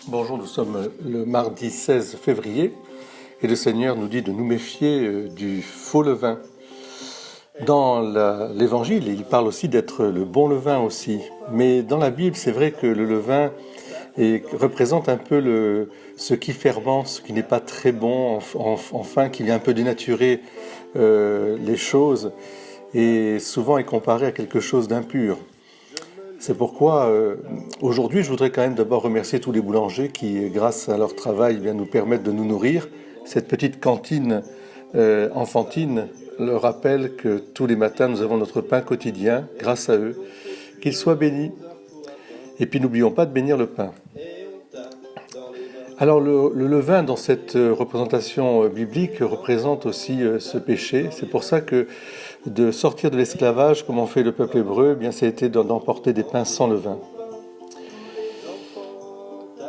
Bonjour, nous sommes le mardi 16 février et le Seigneur nous dit de nous méfier du faux levain. Dans l'Évangile, il parle aussi d'être le bon levain aussi. Mais dans la Bible, c'est vrai que le levain représente un peu ce qui fermente, ce qui n'est pas très bon, enfin qui vient un peu dénaturer les choses et souvent est comparé à quelque chose d'impur. C'est pourquoi aujourd'hui, je voudrais quand même d'abord remercier tous les boulangers qui, grâce à leur travail, nous permettent de nous nourrir. Cette petite cantine enfantine leur rappelle que tous les matins, nous avons notre pain quotidien, grâce à eux. Qu'ils soient bénis. Et puis n'oublions pas de bénir le pain. Alors le levain, dans cette représentation biblique, représente aussi ce péché. C'est pour ça que de sortir de l'esclavage, comme on fait le peuple hébreu, ça a été d'emporter des pains sans levain.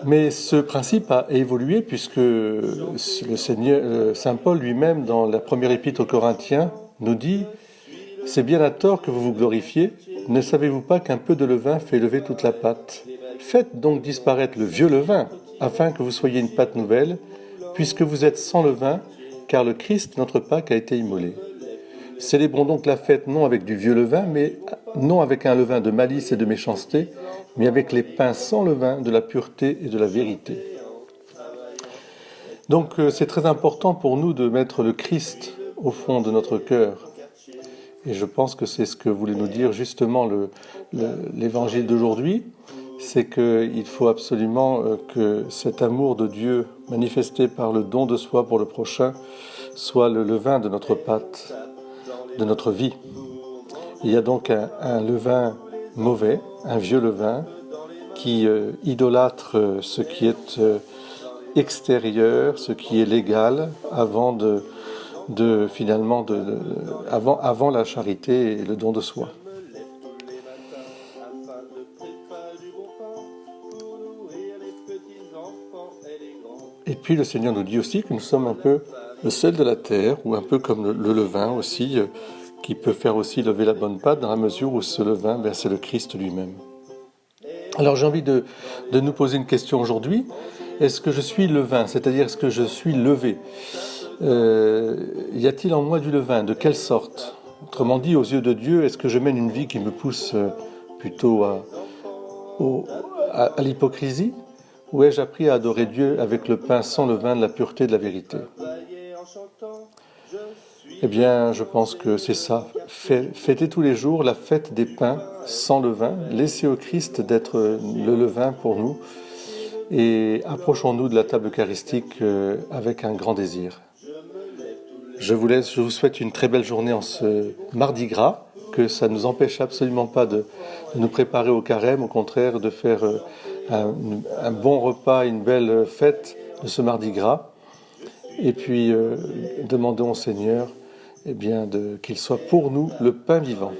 Mais ce principe a évolué puisque le Seigneur, Saint Paul lui-même, dans la première épître aux Corinthiens, nous dit « C'est bien à tort que vous vous glorifiez. Ne savez-vous pas qu'un peu de levain fait lever toute la pâte ? Faites donc disparaître le vieux levain, afin que vous soyez une pâte nouvelle, puisque vous êtes sans levain, car le Christ, notre Pâque, a été immolé. Célébrons donc la fête non avec du vieux levain, mais non avec un levain de malice et de méchanceté, mais avec les pains sans levain de la pureté et de la vérité. » Donc c'est très important pour nous de mettre le Christ au fond de notre cœur. Et je pense que c'est ce que voulait nous dire justement l'évangile d'aujourd'hui, c'est qu'il faut absolument que cet amour de Dieu manifesté par le don de soi pour le prochain soit le levain de notre pâte, de notre vie. Il y a donc un levain mauvais, un vieux levain, qui idolâtre ce qui est extérieur, ce qui est légal, avant avant la charité et le don de soi. Et puis le Seigneur nous dit aussi que nous sommes un peu le sel de la terre, ou un peu comme le levain aussi, qui peut faire aussi lever la bonne pâte, dans la mesure où ce levain, c'est le Christ lui-même. Alors j'ai envie de nous poser une question aujourd'hui. Est-ce que je suis levain ? C'est-à-dire, est-ce que je suis levé ? Y a-t-il en moi du levain ? De quelle sorte ? Autrement dit, aux yeux de Dieu, est-ce que je mène une vie qui me pousse plutôt à l'hypocrisie ? Ou ai-je appris à adorer Dieu avec le pain sans levain de la pureté de la vérité ? Eh bien, je pense que c'est ça. Fêtez tous les jours la fête des pains sans levain. Laissez au Christ d'être le levain pour nous. Et approchons-nous de la table eucharistique avec un grand désir. Je vous souhaite une très belle journée en ce mardi gras, que ça ne nous empêche absolument pas de nous préparer au carême, au contraire de faire un bon repas, une belle fête de ce mardi gras. Et puis demandons au Seigneur qu'il soit pour nous le pain vivant.